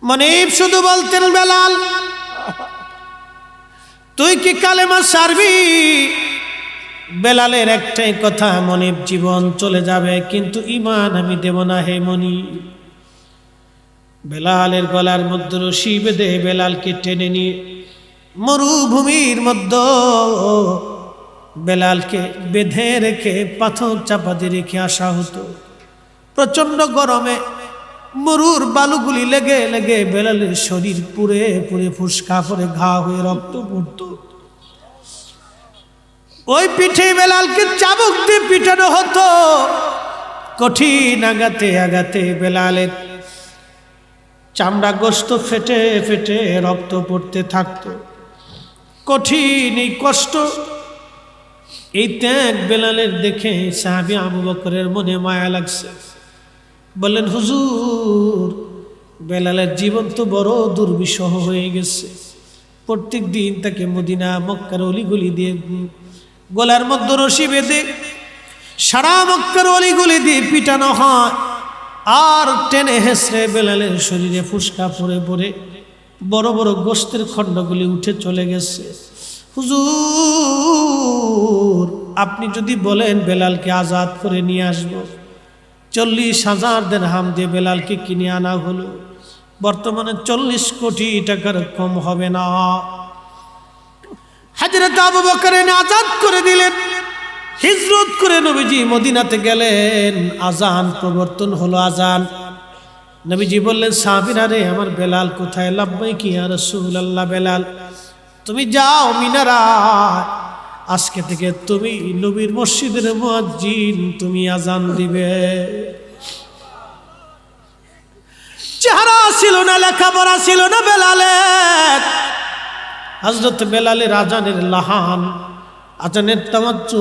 মনিব শুধু বলতেন, বেলাল তুই কি কালেমা সারবি? বেলালের একটাই কথা, মনিব জীবন চলে যাবে কিন্তু ঈমান আমি দেব না হে মনিব। বেলালের গলার মধ্যে রশি বেঁধে বেলালকে টেনে নিয়ে মরুভূমির মধ্যে বেলালকে বেঁধে রেখে পাথর চাপা দিয়ে রেখে আসা হতো। প্রচন্ড গরমে মরুর বালুগুলি লেগে লেগে বেলালের শরীর পুড়ে পুড়ে ফুসকা করে ঘা হয়ে রক্ত পড়ত। ওই পিঠে বেলালকে চাবুক দিয়ে পিটানো হতো। কঠিন আঘাতে আঘাতে বেলালের চামড়া গোস্ত ফেটে ফেটে রক্ত পড়তে থাকতো। কঠিন এই কষ্ট, এই ত্যাগ বেলালের দেখে সাহাবী আবু বকরের মনে মায়া লাগছে। বললেন, হুজুর বেলালের জীবন তো বড় দুর্বিষহ হয়ে গেছে। প্রত্যেক দিন তাকে মদিনা মক্কার অলিগলি দিয়ে গলার মধ্যে রশি বেঁধে সারা মক্কার অলিগলি দিয়ে পিটানো হয়, আর টেনে হেসড়ে বেলালের শরীরে ফুসকা পড়ে পড়ে বড় বড় গোস্তের খণ্ডগুলি উঠে চলে গেছে। হুজুর আপনি যদি বলেন বেলালকে আজাদ করে নিয়ে আসবো, 40,000 দিরহাম দিয়ে বেলালকে কিনে আনা হলো। বর্তমানে 40 কোটি টাকার কম হবে না। হযরত আবু বকর আজাদ করে দিলেন। হিজরত করে নবীজি মদিনাতে গেলেন। আজান প্রবর্তন হলো। আজান নবীজি বললেন, সাহাবীরা রে আমার বেলাল কোথায়? লাব্বাইক ইয়া রাসূলুল্লাহ। বেলাল তুমি যাও মিনারা, আজকে থেকে তুমি নবীর মসজিদের মুয়াজ্জিন, তুমি আজান দিবে। চেহারা ছিল না, লেখাপড়া ছিল না বেলালের। হযরত বেলালের আজানের লাহান, আজানের তাওয়াজ্জু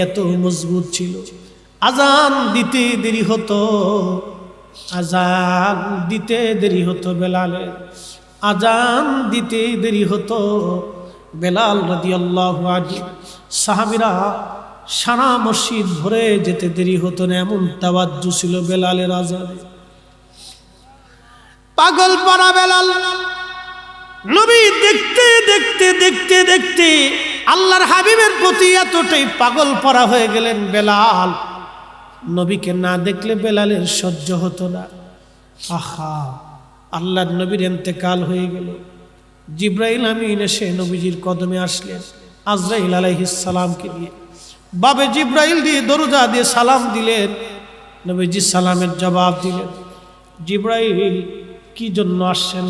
এত মজবুত ছিল। আজান দিতে দেরি হতো, আজান দিতে দেরি হতো বেলালের। আজান দিতে দেরি হতো। বেলাল রাদিয়াল্লাহু আনহু সাহাবীরা সারা মসজিদ ভরে যেতে দেরি হতো না, এমন তাওয়াজ্জু ছিল বেলালের আজানে। পাগল পারা বেলাল নবী দেখতে দেখতে দেখতে দেখতে আল্লাহর হাবিবের প্রতি এতটাই পাগল পারা হয়ে গেলেন বেলাল। নবীকে না দেখলে বেলালের সহ্য হতো না। আহা, আল্লাহর নবীর ইন্তেকাল হয়ে গেল। জিব্রাইল আমিন এসে নবীজির কদমে আসলেন আজরাইল আলাইহিস সালামকে দিয়ে। বাবে জিব্রাইল দিয়ে দরজা দিয়ে সালাম দিলেন। নবীজি সালামের জবাব দিলেন। জিব্রাইল কি জন্য আসছেন?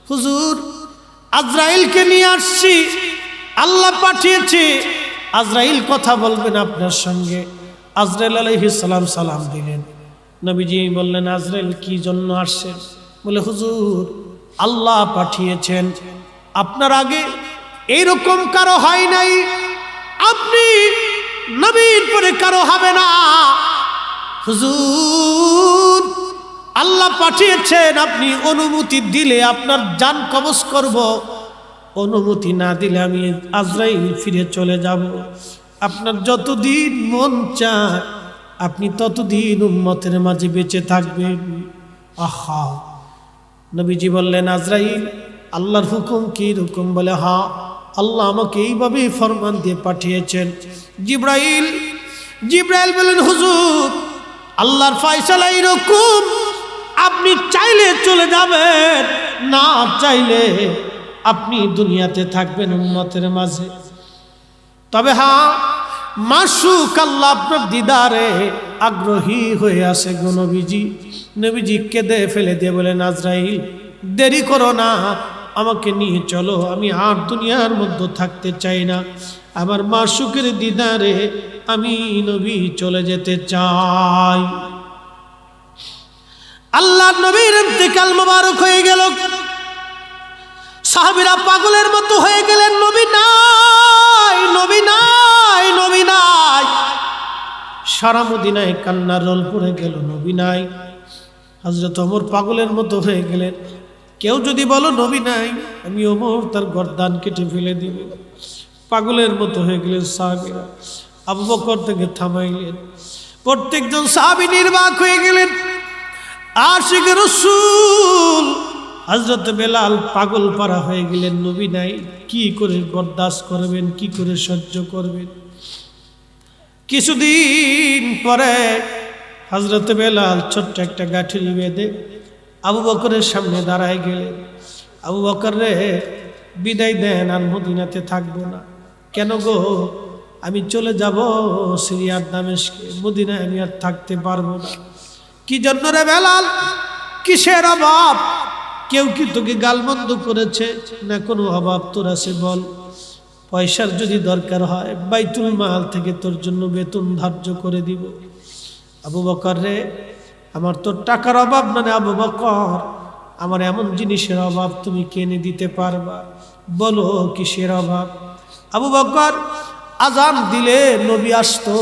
হুজুর আজরাইলকে নিয়ে আসছি, আল্লাহ পাঠিয়েছে, আজরাইল কথা বলবেন আপনার সঙ্গে। আজরাইল আলাইহিস সালাম সালাম দিলেন। নবীজি বললেন, আজরাইল কি জন্য আসছেন? বলে, হুজুর আল্লাহ পাঠিয়েছেন, আপনার আগে এইরকম কারো হয় নাই, আপনি নবীর পরে কারো হবে না। হুজুর আল্লাহ পাঠিয়েছেন, আপনি অনুমতি দিলে আপনার জান কবজ করব, অনুমতি না দিলে আমি আজরাইল ফিরে চলে যাব। আপনার যতদিন মন চায় আপনি ততদিন উম্মতের মাঝে বেঁচে থাকবেন। আহা, নবীজি বললেন, আজরাইল আল্লাহর হুকুম কি রকম? বলে, হ্যাঁ আল্লাহ আমাকে এইভাবে ফরমান দিয়ে পাঠিয়েছেন। জিব্রাইল বলেন, হুজুর আল্লাহর ফয়সালা এরকম, আপনি চাইলে চলে যাবেন, না চাইলে আপনি দুনিয়াতে থাকবেন উম্মতের মাঝে। তবে হ্যাঁ, মাসুক আল্লাহ আপনার দিদারে আগ্রহী হয়ে আছে গো নবীজি। নবীজি কেঁদে ফেলে দিয়ে বলেন, আজরাইল দেরি করো না, আমাকে নিয়ে চলো, আমি আর দুনিয়ার মধ্যে থাকতে চাই না, আমার মাসুকের দিদারে আমি নবী চলে যেতে চাই। আল্লাহর নবীর ইন্তেকাল মোবারক হয়ে গেল। সাহাবীরা পাগলের মতো হয়ে গেলেন, নবী নাই, নবী নাই, নবী নাই। সারা মদিনায় কান্নার রোল পড়ে গেল, নবী নাই। হযরত ওমর পাগলের মতো হয়ে গেলেন, কেউ যদি বলো নবী নাই, আমি ওমর তার গর্দান কেটে ফেলে দিব। পাগলের মতো হয়ে গেলেন সাহাবীরা। আবু বকর থেকে থামাইলেন। প্রত্যেকজন সাহাবী নির্বাক হয়ে গেলেন। আশিক রাসূল হযরত বেলাল পাগল পারা হয়ে গেলেন, নবী নাই, কি করে বরদাস্ত করবেন, কি করে সহ্য করবেন। কিছুদিন পরে হযরত বেলাল ছোট্ট একটা গাঠুরি বেঁধে আবু বকরের সামনে দাঁড়ায় গেলেন। আবু বকর রে, বিদায় দেন, আর মদিনাতে থাকবো না। কেন গো? আমি চলে যাব সিরিয়ার দামেস্কে, মদিনায় আমি আর থাকতে পারবো না। কি জন্য রে বেলাল? কিসের অভাব? কেউ কি তোকে গালমন্দ করেছে? না কোনো অভাব তোর আছে বল। পয়সার যদি দরকার হয় বাইতুল মাল থেকে তোর জন্য বেতন ধার্য করে দিব। আবু বকর রে, আমার তোর টাকার অভাব না রে আবু বকর, আমার এমন জিনিসের অভাব তুমি কিনে দিতে পারবা, বলো কিসের অভাব? আবু বকর, আজান দিলে নবী আসতো,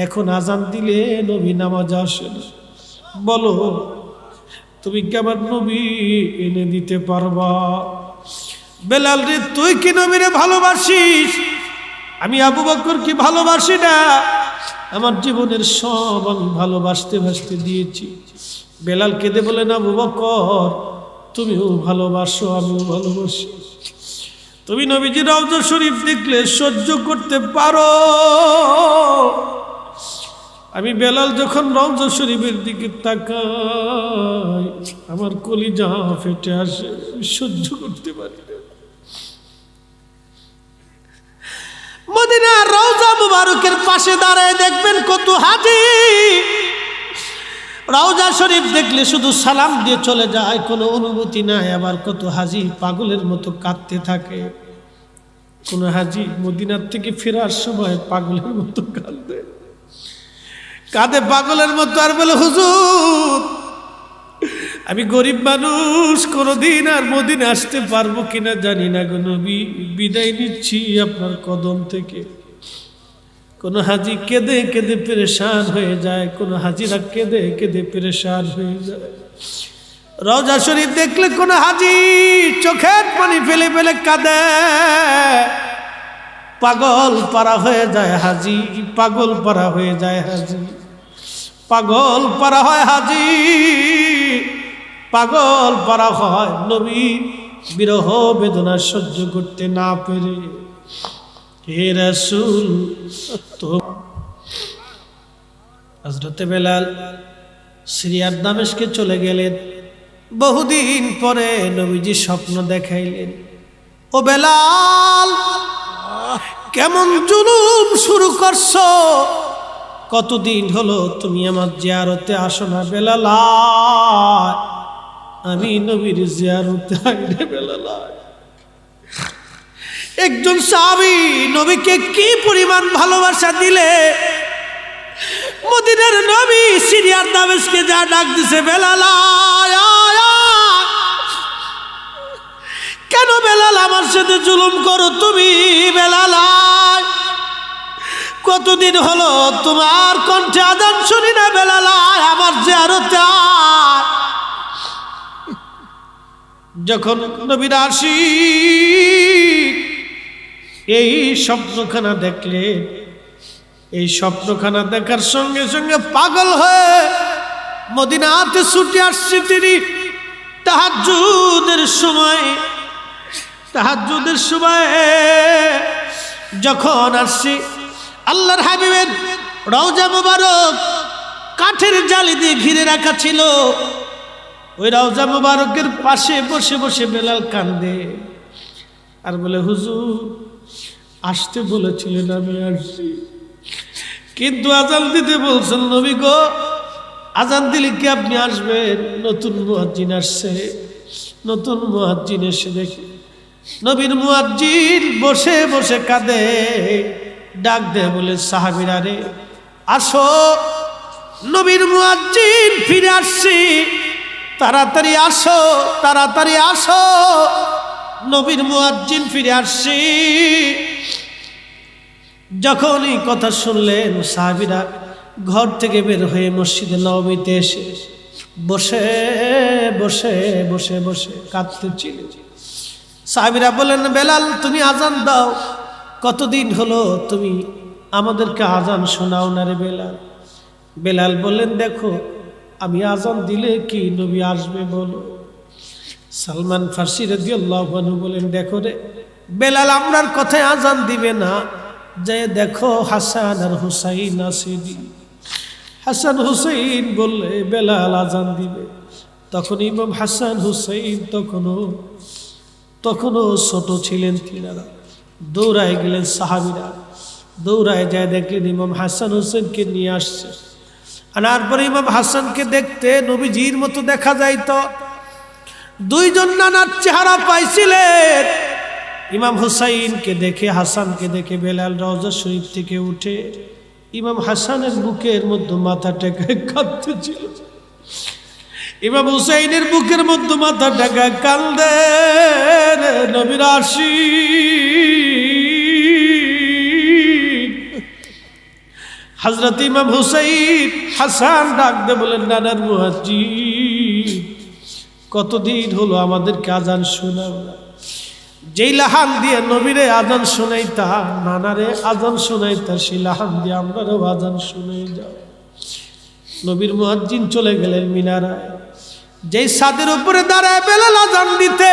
এখন আজান দিলে নবী নামাজ আসে না, বলো তুমি কি আমার নবী এনে দিতে পারবা? বেলাল রে, তুই কি নবীরে ভালোবাসিস? আমি আবু বকর কি ভালোবাসি না? আমার জীবনের সব আমি ভালোবাসতে বাসতে দিয়েছি। বেলাল কেঁদে বলেন, আবু বকর তুমিও ভালোবাসো, আমিও ভালোবাসি। তুমি নবীজি রওজা শরীফ দেখলে সহ্য করতে পারো, আমি বেলাল যখন রওজা শরীফের দিকে তাকাই আমার কলিজা ফেটে আসে, সহ্য করতে পারি না। মদিনার রওজা মুবারকের পাশে দাঁড়ায় দেখবেন কত হাজি রওজা শরীফ দেখলে শুধু সালাম দিয়ে চলে যায়, কোনো অনুভূতি নাই। আবার কত হাজি পাগলের মতো কাঁদতে থাকে। কোন হাজি মদিনার থেকে ফেরার সময় পাগলের মতো কাঁদে, কাঁদে পাগলের মতো, আর বলে, হুজুর আমি গরিব মানুষ, কোনোদিন আর মদিনা আসতে পারবো কিনা জানি না গো নবী, বিদায় নিচ্ছি আপনার কদম থেকে। কোন হাজি কেঁদে কেঁদে পেরেশান হয়ে যায়, কোন হাজিরা কেঁদে কেঁদে পেরেশান হয়ে যায়। রওজা শরীফ দেখলে কোন হাজি চোখের পানি ফেলে ফেলে কাঁদে, পাগল পারা হয়ে যায় হাজি, পাগল পারা হয়ে যায় হাজি, পাগল পারা হয় হাজি, পাগল পারা হয় নবী বিরহ বেদনা সহ্য করতে না পেরে। হে রাসূল, তো হযরত বেলাল সিরিয়ার দামেস্কে চলে গেলেন। বহুদিন পরে নবীজি স্বপ্ন দেখাইলেন, ও বেলাল কেমন জুলুম শুরু করছো, কতদিন হলো তুমি আমার জিয়ারতে আসো না? বেলাল আমি নবীর জিয়ারতে আইরে বেলাল। একজন সাহাবী নবীকে কি পরিমাণ ভালোবাসা দিলে, মদিনার নবী সিরিয়ার দামেস্কে যা ডাক দিছে, বেলাল কেন বেলাল আমার সাথে জুলুম করো তুমি? বেলাল কতদিন হলো তোমার কণ্ঠে আযান শুনি না? বেলাল আমার জিয়ারতে। যখন নবীর আশিক এই স্বপ্নখানা দেখলে, এই স্বপ্নখানা দেখার সঙ্গে সঙ্গে পাগল হয়ে মদিনাতে ছুটে আসছে তিনি। তাহাজ্জুদের সময় যখন আসছি, আল্লাহর হাবিবের রওজা মুবারক কাঠের জালি দিয়ে ঘিরে রাখা ছিল। ওই রওজা মুবারকের পাশে বসে বসে বেলাল কান্দে আর বলে, হুজুর আসতে বলেছিলেন, আমি আসছি, কিন্তু আজান দিতে বলছেন নবী গো, আজান দিলে কি আপনি আসবেন? নতুন মুয়াজ্জিন আসছে, নতুন মুয়াজ্জিন এসে দেখে নবীর মুয়াজ্জিন বসে বসে কাঁদে, ডাক দেয় বলে, সাহাবীরা রে আসো, নবীর মুয়াজ্জিন ফিরে আসছি, তাড়াতাড়ি আসো, তাড়াতাড়ি আসো, নবীর মুয়াজ্জিন ফিরে আসছি। যখন এই কথা শুনলেন, সাহাবীরা ঘর থেকে বের হয়ে মসজিদে নববীতে এসে বসে বসে বসে বসে কাঁদতেছিল। সাহাবীরা বললেন, বেলাল তুমি আজান দাও, কতদিন হলো তুমি আমাদেরকে আজান শোনাও না রে বেলাল। বেলাল বললেন, দেখো আমি আজান দিলে কি নবী আসবে বলো? সালমান ফার্সি রাদিয়াল্লাহু আনহু বলেন, দেখো রে বেলাল আমরার কথায় আজান দিবে না, যে দেখো হাসান আর হুসাইন আসেনি। হাসান হুসাইন বললে বেলাল আজান দিবে। তখন ইমাম হাসান হুসাইন তখনও ছোট ছিলেন তিনারা। দৌড়ায় গেলেন সাহাবীরা, দৌড়ায় যায় দেখলেন ইমাম হাসান হুসেনকে নিয়ে আসছে। আনার পরে ইমাম হাসানকে দেখতে নবীজির মতো দেখা যাইতো। দুইজন নানার চেহারা পাইছিলেন। ইমাম হুসাইনকে দেখে, হাসানকে দেখে বেলাল রওজা শরীফ থেকে উঠে ইমাম হাসানের বুকের মধ্যে মাথা টেকে কাঁদতেছিল। ইমাম হুসাইনের বুকের মধ্যে মাথা টেকে কান্দে, নবীর আশিক। হযরত ইমাম হুসাইন হাসান ডাক দিয়ে বলেন, নানার মুয়াজ্জিন, কতদিন হলো আমাদেরকে আজান শোনাও না। যেই লাহান দিয়ে নবীরে আজান শোনাইতা, নানারে আজান শোনাইতা, সেই লাহান দিয়ে আমরাও আজান শুনে যাও। নবীর মুয়াজ্জিন চলে গেলেন মিনারায়। যেই ছাদের উপরে দাঁড়ায় বেলাল আজান দিতে,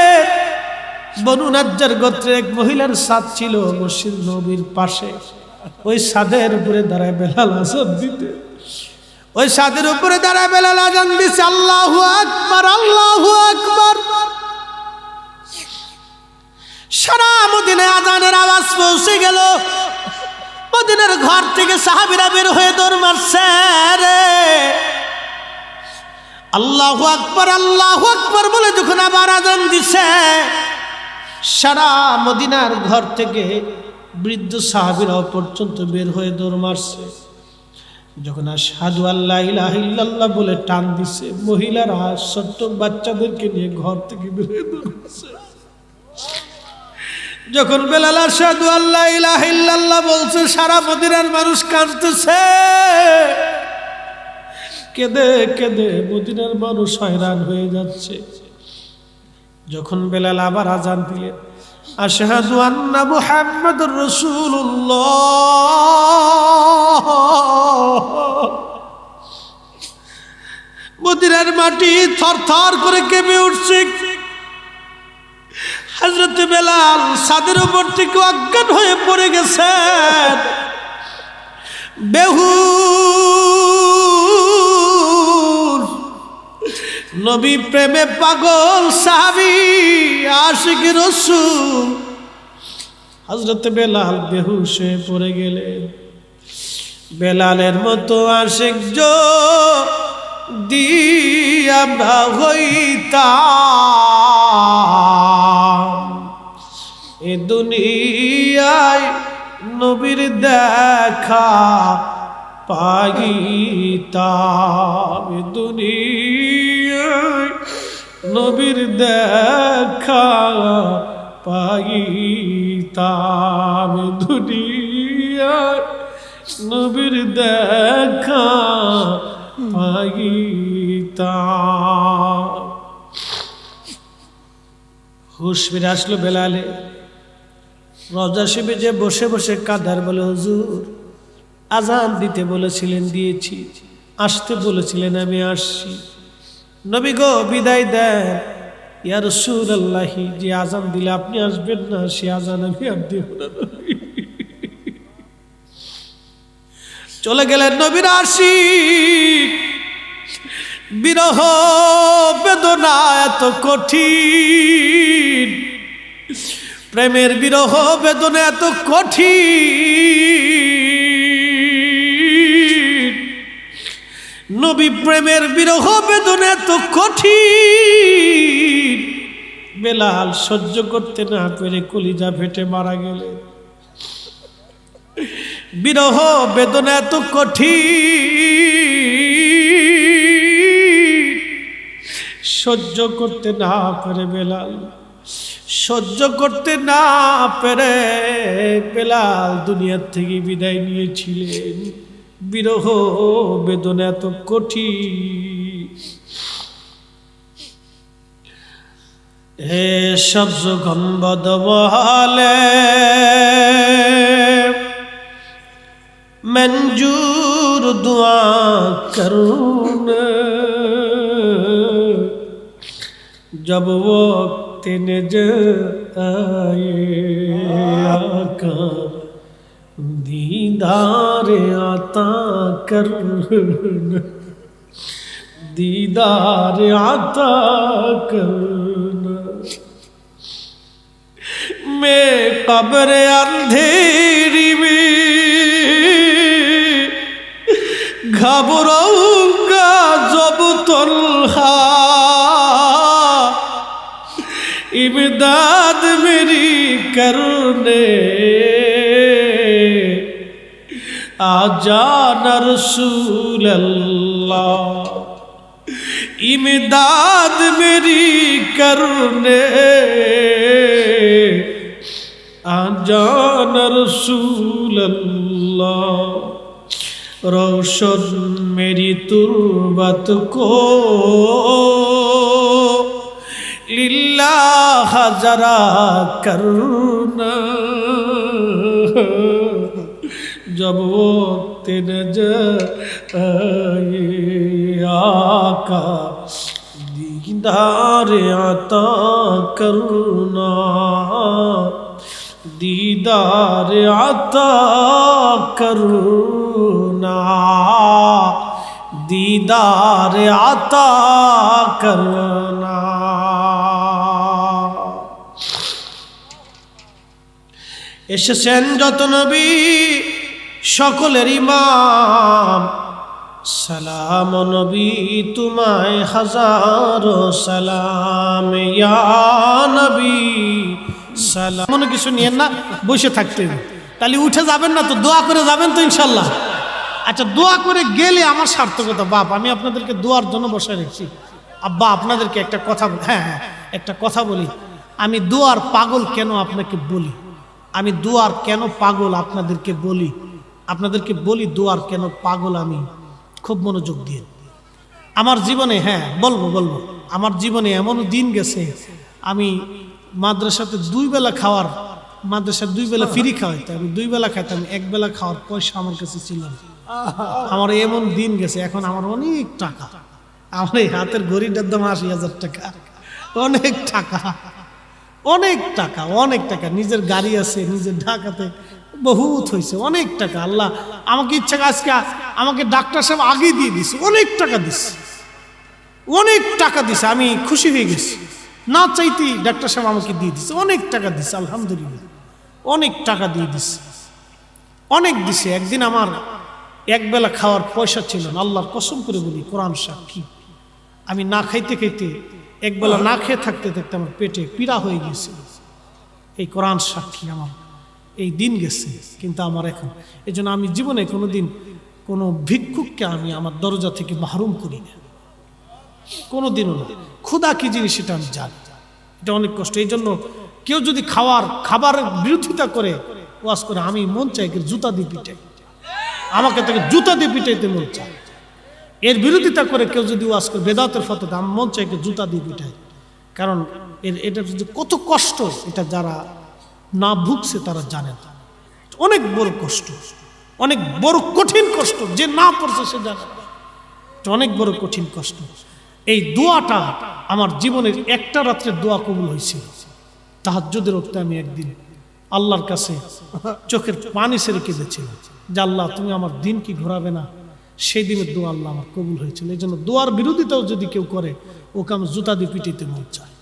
বনু নাজ্জার গোত্রের এক মহিলার ছাদ ছিল মসজিদ নবীর পাশে। ওই ছাদের উপরে দাঁড়ায় বেলাল আজান দিতে, ওই ছাদের উপরে দাঁড়ায় বেলাল আজান দিছে, আল্লাহু আকবার, আল্লাহু আকবার। সারা মদিনায় আজানের আওয়াজ পৌঁছে গেল। মদিনার ঘর থেকে সাহাবীরা বের হয়ে দৌড় মারছে রে। আল্লাহু আকবার, আল্লাহু আকবার বলে যখন আবার আজান দিছে, সারা মদিনার ঘর থেকে বৃদ্ধ সাহাবীরাও পর্যন্ত বের হয়ে দৌড় মারছে। যখন আশহাদু আল্লা ইলাহা ইল্লাল্লাহ বলে টান দিছে, মহিলারা ছোট্ট বাচ্চাদেরকে নিয়ে ঘর থেকে বের হয়ে দৌড় মারছে। যখন বেলাল আশহাদু আল্লা ইলাহা ইল্লাল্লাহ বলছে, সারা মদিনার মানুষ কাঁদতেছে। কেঁদে কেঁদে মদিনার মানুষ হয়রান হয়ে যাচ্ছে। যখন বেলাল আবার আজান দিলেন, আশহাদু আন্না মুহাম্মাদুর রাসূলুল্লাহ, মদিনার মাটি থরথর করে কেঁপে উঠছে। হযরত বেলাল ছাদের উপর থেকে অজ্ঞান হয়ে পড়ে গেছেন। বেহুশ, নবী প্রেমে পাগল সাহাবী আশিক রাসূল হযরত বেলাল বেহুশ হয়ে পড়ে গেলেন। বেলালের মতো আশিক যদি আমরা হইতাম, এ দুনিয়ায় নবীর দেখা পাইতাম, এ দুনিয়ায় নবীর দেখা পাইতাম, এ দুনিয়ায় নবীর দেখা পাইতাম। হুশ ফিরে আসলো বেলালে। রওজা শরীফে যে বসে বসে কাঁদার বলে, হুজুর আজান দিতে বলেছিলেন দিয়েছি, আসতে বলেছিলেন আমি আসছি। নবী গো বিদায় দেন। ইয়া রাসূলুল্লাহি, যে আজান দিলে আপনি আসবেন না, সে আজান আমি আর দেব না। চলে গেলেন নবীর আশিক। বিরহ বেদনা এত কঠিন, প্রেমের বিরহ বেদনা এত কঠিন, নবী প্রেমের বিরহ বেদনা এত কঠিন। বেলাল সহ্য করতে না পেরে কলিজা ফেটে মারা গেলেন। বিরহ বেদনা এত কঠিন, সহ্য করতে না পেরে বেলাল, সহ্য করতে না পেরে বেলাল দুনিয়ার থেকে বিদায় নিয়েছিলেন। বিরহ বেদনা এত কঠিন। হে সবজ গম্বদ মহলে मंजूर दुआ करूँ जब वक्त नज़र आए आका दीदार आता करना, दीदार आता करना। मैं कब्र अंधेरी में घबराऊंगा जब तन्हा, इमदाद मेरी करने आजाना रसूल अल्लाह, इमदाद मेरी करने आजाना रसूल अल्लाह। रोशन मेरी तुर्बत को लिल्लाह जरा करना, जब वक्त नज़र आए आका दीदार आता करना, दीदार आता करना, दीदार आता करना। এসেছেন যত নবী সকলের ইমাম, সালাম নবী তোমায় হাজারো সালাম, ইয়া নবী সালাম। মনে কিছু নিয়েন না, বসে থাকতেন, তাহলে উঠে যাবেন না তো, দোয়া করে যাবেন তো ইনশাল্লাহ। আচ্ছা, দোয়া করে গেলে আমার সার্থকতা। বাপ, আমি আপনাদেরকে দোয়ার জন্য বসে রেখেছি। আব্বা, আপনাদেরকে একটা কথা, হ্যাঁ একটা কথা বলি, আমি দোয়ার পাগল কেন আপনাকে বলি, আমি দোয়ার কেন পাগল আপনাদেরকে বলি, আপনাদেরকে বলি দোয়ার কেন পাগল আমি। খুব মনোযোগ দিয়ে আমার জীবনে, হ্যাঁ বলবো, আমার জীবনে এমন দিন গেছে, আমি মাদ্রাসাতে 2 বেলা খাওয়ার, মাদ্রাসায় 2 বেলা ফ্রি খাওয়াইতে, আমি 2 বেলা খাইতাম, 1 বেলা খাওয়ার পয়সা আমার কাছে ছিল না। আমার এমন দিন গেছে, এখন আমার অনেক টাকা, আমার এই হাতের ঘড়িটার দাম 80,000 টাকা, অনেক টাকা, অনেক টাকা, অনেক টাকা। নিজের গাড়ি আছে, নিজের ঢাকাতে বহুত হয়েছে, অনেক টাকা। আল্লাহ আমাকে ইচ্ছা, আজকে আমাকে ডাক্তার সাহেব আগে দিয়ে দিছে, অনেক টাকা দিছে, অনেক টাকা দিছে, আমি খুশি হয়ে গেছি, না চাইতেই ডাক্তার সাহেব আমাকে দিয়ে দিছে, অনেক টাকা দিছে, আলহামদুলিল্লাহ অনেক টাকা দিয়ে দিছে, অনেক দিছে। একদিন আমার 1 বেলা খাওয়ার পয়সা ছিল না, আল্লাহর কসম করে বলি, কোরআন সাক্ষী, আমি না খাইতে খাইতে 1 বেলা না খেয়ে থাকতে থাকতে আমার পেটে পীড়া হয়ে গেছিল। এই কোরআন সাক্ষী, আমার এই দিন গেছে। কিন্তু আমার এখন, এই জন্য আমি জীবনে কোনোদিন কোনো ভিক্ষুককে আমি আমার দরজা থেকে মাহরুম করি না, কোনোদিনও না। ক্ষুধা কি জিনিস সেটা আমি জানি, এটা অনেক কষ্ট। এই জন্য কেউ যদি খাবারের বিরোধিতা করে, ওয়াজ করে, আমি মন চাই জুতা দিয়ে পিটাই, আমাকে তাকে জুতা দিয়ে পিটাইতে মন চায়। এর বিরোধিতা করে কেউ যদি ওয়াজ করে বেদাতের ফতোয়া, আমার মন চাই জুতা দিয়ে পিটাই। কারণ এটা কত কষ্ট, এটা যারা না ভুগছে তারা জানে না। অনেক বড় কষ্ট, অনেক বড় কঠিন কষ্ট, যে না পড়ছে সে জানে না, অনেক বড় কঠিন কষ্ট। এই দোয়াটা আমার জীবনের একটা রাত্রের দোয়া কবুল হয়েছিল। তাহাজ্জুদের ওক্তে আমি একদিন আল্লাহর কাছে চোখের পানি ছেড়ে কেঁদেছিলাম যে আল্লাহ, তুমি আমার দিন কি ঘোরাবে না। সেই দিনের দোয়া আল্লাহ আমার কবুল হয়েছিল। এই জন্য দোয়ার বিরোধিতাও যদি কেউ করে, ওকে আমি জুতা দিয়ে পিটাইতে মন চায়,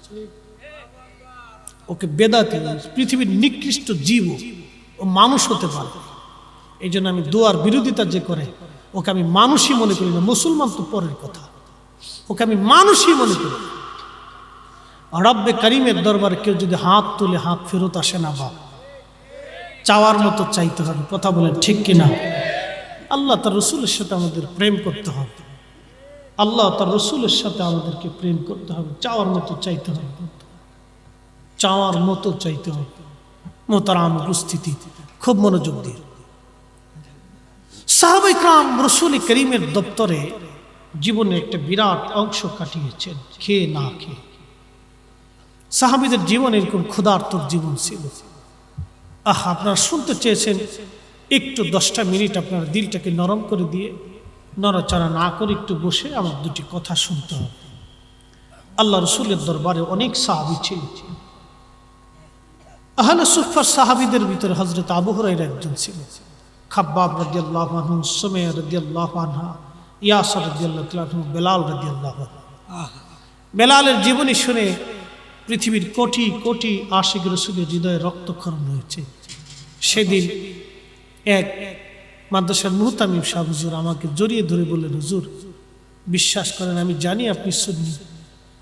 ওকে বেদাতি, পৃথিবীর নিকৃষ্ট জীব, ও মানুষ হতে পারে। এই জন্য আমি দোয়ার বিরোধিতা যে করে, ওকে আমি মানুষই মনে করি না। মুসলমান তো পরের কথা, ওকে আমি মানুষই মনে করি। রব্বে করিমের দরবারে কেউ যদি হাত তুলে হাত ফেরত আসে না, বাপ, চাওয়ার মতো চাইতে হবে। কথা বলেন ঠিক কিনা? আল্লাহ তার রসুলের সাথে আমাদের প্রেম করতে হবে, আল্লাহ তার রসুলের সাথে আমাদেরকে প্রেম করতে হবে, চাওয়ার মতো চাইতে হবে, চাওয়ার মতো চাইতে হবে। মোহতারাম উপস্থিতি, খুব মনোযোগ দিয়ে সাহাবায়ে কেরাম রাসূল করিমের দপ্তরে জীবনের একটা বিরাট অংশ কাটিয়েছেন খেয়ে না খেয়ে। সাহাবীদের জীবন এরকম ক্ষুধার্তর জীবন ছিল। আপনারা শুনতে চেয়েছেন, একটু 10টা মিনিট আপনার দিলটাকে নরম করে দিয়ে, নড়াচড়া না করে একটু বসে আমার দুটি কথা শুনতে হবে। আল্লাহ রসুলের দরবারে অনেক সাহাবী ছিল। আহলে সুফফার সাহাবীদের ভিতরে হযরত আবু হুরায়রা একজন ছিল, খাব্বাব রাদিয়াল্লাহু আনহু, সুমাইয়া রাদিয়াল্লাহু আনহা, ইয়াসির রাদিয়াল্লাহু আনহু, বেলাল রাদিয়াল্লাহু আনহু। বেলালের জীবনী শুনে পৃথিবীর কোটি কোটি আশিক রাসূলের হৃদয়ে রক্তক্ষরণ হয়েছে। সেদিন এক মাদ্রাসার মুহতামিম সাহেব হুজুর আমাকে জড়িয়ে ধরে বললেন, হুজুর বিশ্বাস করেন আমি জানি আপনি সুন্নি,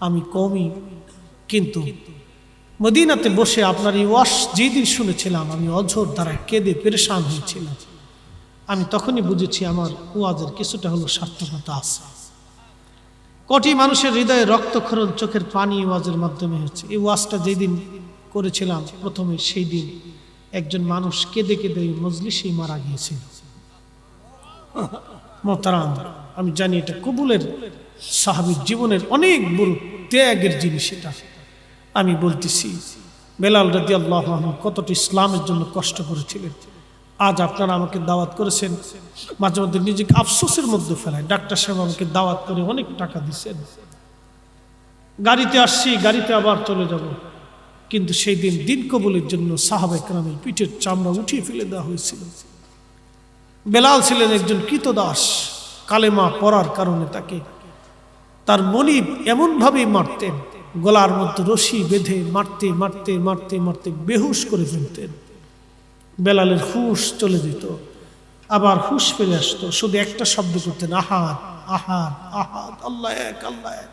আমি কওমি, কিন্তু মদিনাতে বসে আপনার এই ওয়াজ যেদিন শুনেছিলাম আমি অঝোর দ্বারা কেঁদে পেরেশান হয়েছিলাম। আমি তখনই বুঝেছি আমার ওয়াজের কিছুটা হলো সার্থকতা আছে। কোটি মানুষের হৃদয়ে রক্তক্ষরণ, চোখের পানি ওয়াজের মাধ্যমে হচ্ছে। এই ওয়াজটা যেদিন করেছিলাম প্রথমে, সেই দিন একজন মানুষ কেঁদে কেঁদে এই মজলিসেই মারা গিয়েছিল। মোহতারাম, আমি জানি এটা কবুলের সাহাবীর জীবনের অনেক বড় ত্যাগের জিনিস। এটা আমি বলতেছি বেলাল রাদিয়াল্লাহু আনহু কতটা ইসলামের জন্য কষ্ট করেছিলেন। আজ আপনারা আমাকে দাওয়াত করেছেন, মাঝে মধ্যে নিজেকে আফসোসের মধ্যে ফেলায়। ডাক্তার সাহেব আমাকে দাওয়াত করে অনেক টাকা দিচ্ছেন, গাড়িতে আসছি, গাড়িতে আবার চলে যাব, কিন্তু সেই দিন দিন কবুলের জন্য সাহাবায়ে কেরামের পিঠের চামড়া উঠিয়ে ফেলে দেওয়া হয়েছিল। বেলাল ছিলেন একজন কৃতদাস, কালেমা পড়ার কারণে তাকে তার মনিব এমনভাবেই মারতেন, গলার মধ্যে রশি বেঁধে মারতে মারতে মারতে মারতে বেহুশ করে ফেলতেন। বেলালের হুশ চলে যেত, আবার হুশ ফিরে আসতো, শুধু একটা শব্দ করতেন, আহাদ আহাদ আহাদ, আল্লাহ এক আল্লাহ এক।